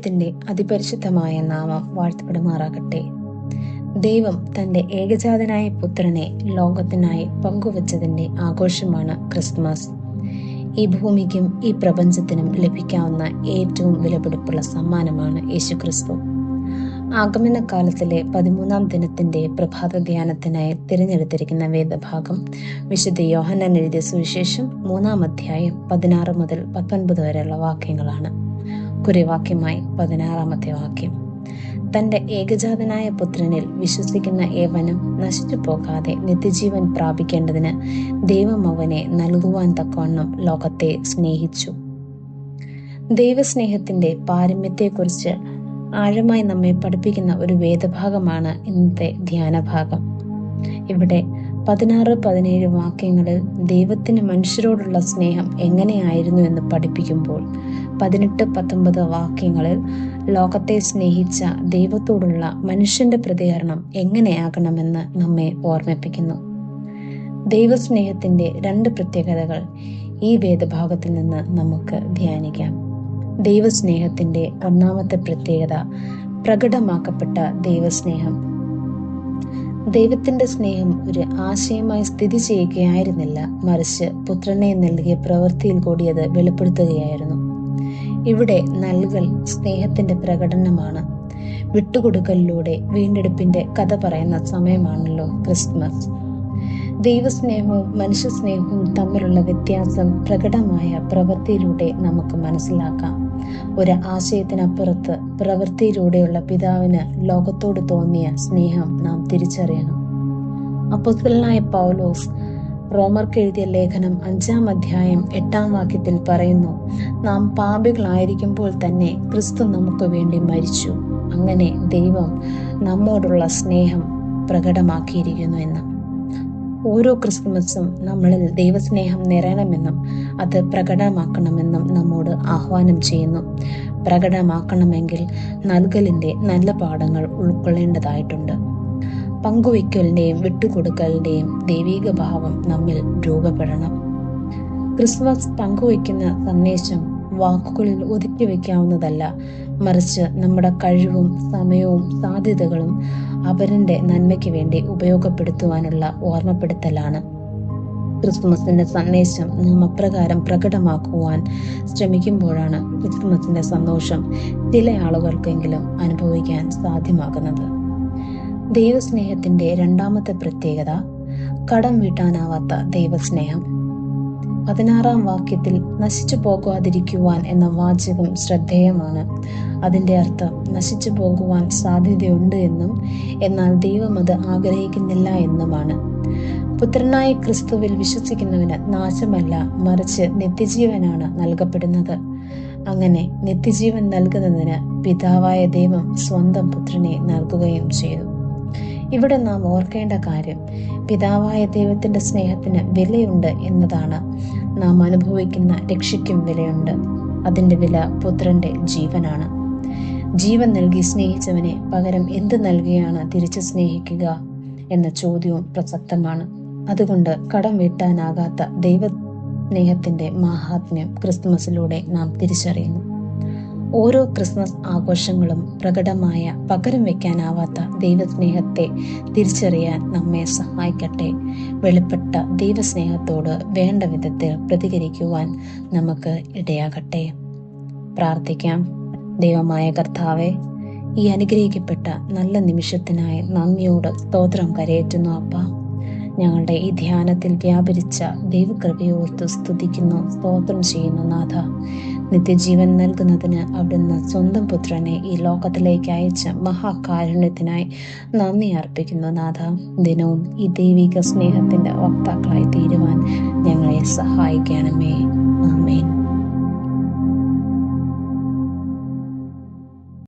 ദൈവത്തിന്റെ അതിപരിശുദ്ധമായ നാമം വാഴ്ത്തപ്പെടുമാറാകട്ടെ. ദൈവം തന്റെ ഏകജാതനായ പുത്രനെ ലോകത്തിനായി പങ്കുവച്ചതിന്റെ ആഘോഷമാണ് ക്രിസ്മസ്. ഈ ഭൂമിക്കും ഈ പ്രപഞ്ചത്തിനും ലഭിക്കാവുന്ന ഏറ്റവും വിലപിടിപ്പുള്ള സമ്മാനമാണ് യേശുക്രിസ്തു. ആഗമന കാലത്തിലെ 13-ാം ദിനത്തിന്റെ പ്രഭാത ധ്യാനത്തിനായി തിരഞ്ഞെടുത്തിരിക്കുന്ന വേദഭാഗം വിശുദ്ധ യോഹന്നാൻ എഴുതിയ സുവിശേഷം 3-ാം അധ്യായം 16 മുതൽ 19 വരെയുള്ള വാക്യങ്ങളാണ്. കുറിവാക്യമായി 16-ാമത്തെ വാക്യം: തന്റെ ഏകജാതനായ പുത്രനിൽ വിശ്വസിക്കുന്ന ഏവനും നശിച്ചു പോകാതെ നിത്യജീവൻ പ്രാപിക്കേണ്ടതിന് ദൈവം അവനെ നൽകുവാൻ തക്കവണ്ണം ലോകത്തെ സ്നേഹിച്ചു. ദൈവസ്നേഹത്തിന്റെ പാരമ്യത്തെക്കുറിച്ച് ആഴമായി നമ്മെ പഠിപ്പിക്കുന്ന ഒരു വേദഭാഗമാണ് ഇന്നത്തെ ധ്യാനഭാഗം. ഇവിടെ 16-17 വാക്യങ്ങളിൽ ദൈവത്തിന് മനുഷ്യരോടുള്ള സ്നേഹം എങ്ങനെയായിരുന്നു എന്ന് പഠിപ്പിക്കുമ്പോൾ 18-19 വാക്യങ്ങളിൽ ലോകത്തെ സ്നേഹിച്ച ദൈവത്തോടുള്ള മനുഷ്യന്റെ പ്രതികരണം എങ്ങനെയാകണമെന്ന് നമ്മെ ഓർമ്മിപ്പിക്കുന്നു. ദൈവസ്നേഹത്തിന്റെ 2 പ്രത്യേകതകൾ ഈ വേദഭാഗത്തിൽ നിന്ന് നമുക്ക് ധ്യാനിക്കാം. ദൈവസ്നേഹത്തിന്റെ 1-ാമത്തെ പ്രത്യേകത പ്രകടമാക്കപ്പെട്ട ദൈവസ്നേഹം. ദൈവത്തിന്റെ സ്നേഹം ഒരു ആശയമായി സ്ഥിതി ചെയ്യുകയായിരുന്നില്ല, മറിച്ച് പുത്രനെ നൽകിയ പ്രവൃത്തിയിൽ കൂടി അത് വെളിപ്പെടുത്തുകയായിരുന്നു. ഇവിടെ നൽകൽ സ്നേഹത്തിന്റെ പ്രകടനമാണ്. വിട്ടുകൊടുക്കലിലൂടെ വീണ്ടെടുപ്പിന്റെ കഥ പറയുന്ന സമയമാണല്ലോ ക്രിസ്മസ്. ദൈവസ്നേഹവും മനുഷ്യസ്നേഹവും തമ്മിലുള്ള വ്യത്യാസം പ്രകടമായ പ്രവൃത്തിയിലൂടെ നമുക്ക് മനസ്സിലാക്കാം. ഒരു ആശയത്തിനപ്പുറത്ത് പ്രവൃത്തിയിലൂടെയുള്ള പിതാവിന് ലോകത്തോട് തോന്നിയ സ്നേഹം നാം തിരിച്ചറിയണം. അപ്പോസ്തലനായ പൗലോസ് റോമർക്ക് എഴുതിയ ലേഖനം 5-ാം അധ്യായം 8-ാം വാക്യത്തിൽ പറയുന്നു: നാം പാപികളായിരിക്കുമ്പോൾ തന്നെ ക്രിസ്തു നമുക്ക് വേണ്ടി മരിച്ചു. അങ്ങനെ ദൈവം നമ്മോടുള്ള സ്നേഹം പ്രകടമാക്കിയിരിക്കുന്നു എന്ന്. ഓരോ ക്രിസ്മസും നമ്മളിൽ ദൈവസ്നേഹം നിറയണമെന്നും അത് പ്രകടമാക്കണമെന്നും നമ്മോട് ആഹ്വാനം ചെയ്യുന്നു. പ്രകടമാക്കണമെങ്കിൽ നൽകലിന്റെ നല്ല പാഠങ്ങൾ ഉൾക്കൊള്ളേണ്ടതായിട്ടുണ്ട്. പങ്കുവയ്ക്കലിന്റെയും വിട്ടുകൊടുക്കലിന്റെയും ദൈവിക ഭാവം നമ്മിൽ രൂപപ്പെടണം. ക്രിസ്മസ് പങ്കുവയ്ക്കുന്ന സന്ദേശം വാക്കുകളിൽ ഒതുക്കി വയ്ക്കാവുന്നതല്ല, മറിച്ച് നമ്മുടെ കഴിവും സമയവും സാധ്യതകളും അവരന്റെ നന്മയ്ക്ക് വേണ്ടി ഉപയോഗപ്പെടുത്തുവാനുള്ള ഓർമ്മപ്പെടുത്തലാണ്. ക്രിസ്മസിന്റെ സന്ദേശം നാം അപ്രകാരം പ്രകടമാക്കുവാൻ ശ്രമിക്കുമ്പോഴാണ് ക്രിസ്മസിന്റെ സന്തോഷം ചില ആളുകൾക്കെങ്കിലും അനുഭവിക്കാൻ സാധ്യമാകുന്നത്. ദൈവസ്നേഹത്തിന്റെ 2-ാമത്തെ പ്രത്യേകത കടം വീട്ടാനാവാത്ത ദൈവസ്നേഹം. 16-ാം വാക്യത്തിൽ നശിച്ചു പോകാതിരിക്കുവാൻ എന്ന വാചകം ശ്രദ്ധേയമാണ്. അതിന്റെ അർത്ഥം നശിച്ചു പോകുവാൻ സാധ്യതയുണ്ട് എന്നും എന്നാൽ ദൈവം അത് ആഗ്രഹിക്കുന്നില്ല എന്നുമാണ്. പുത്രനായ ക്രിസ്തുവിൽ വിശ്വസിക്കുന്നവന് നാശമല്ല, മറിച്ച് നിത്യജീവനാണ് നൽകപ്പെടുന്നത്. അങ്ങനെ നിത്യജീവൻ നൽകുന്നതിന് പിതാവായ ദൈവം സ്വന്തം പുത്രനെ നൽകുകയും ചെയ്തു. ഇവിടെ നാം ഓർക്കേണ്ട കാര്യം പിതാവായ ദൈവത്തിന്റെ സ്നേഹത്തിന് വിലയുണ്ട് എന്നതാണ്. നാം അനുഭവിക്കുന്ന രക്ഷയ്ക്കും വിലയുണ്ട്. അതിന്റെ വില പുത്രന്റെ ജീവനാണ്. ജീവൻ നൽകി സ്നേഹിച്ചവനെ പകരം എന്ത് നൽകിയാണ് തിരിച്ചു സ്നേഹിക്കുക എന്ന ചോദ്യവും പ്രസക്തമാണ്. അതുകൊണ്ട് കടം വീട്ടാനാകാത്ത ദൈവ സ്നേഹത്തിന്റെ മാഹാത്മ്യം ക്രിസ്മസിലൂടെ നാം തിരിച്ചറിയുന്നു. ഓരോ ക്രിസ്മസ് ആഘോഷങ്ങളും പ്രകടമായ പകരം വയ്ക്കാനാവാത്ത ദൈവസ്നേഹത്തെ തിരിച്ചറിയാൻ നമ്മെ സഹായിക്കട്ടെ. വെളിപ്പെട്ട ദൈവസ്നേഹത്തോട് വേണ്ട വിധത്തിൽ പ്രതികരിക്കുവാൻ നമുക്ക് ഇടയാകട്ടെ. പ്രാർത്ഥിക്കാം. ദൈവമായ കർത്താവേ, ഈ അനുഗ്രഹിക്കപ്പെട്ട നല്ല നിമിഷത്തിനായി നന്ദിയോട് സ്തോത്രം കരയേറ്റുന്നു അപ്പ. ഞങ്ങളുടെ ഈ ധ്യാനത്തിൽ വ്യാപരിച്ച ദൈവകൃപയോർത്ത് സ്തുതിക്കുന്നു, സ്തോത്രം ചെയ്യുന്നു നാഥ. നിത്യജീവൻ നൽകുന്നതിന് അവിടുന്ന് സ്വന്തം പുത്രനെ ഈ ലോകത്തിലേക്ക് അയച്ച മഹാകാരുണ്യത്തിനായി നന്ദി അർപ്പിക്കുന്നു നാഥ. ദിനവും ഈ ദൈവിക സ്നേഹത്തിന്റെ വക്താക്കളായി തീരുവാൻ ഞങ്ങളെ സഹായിക്കണമേ. ആമേൻ.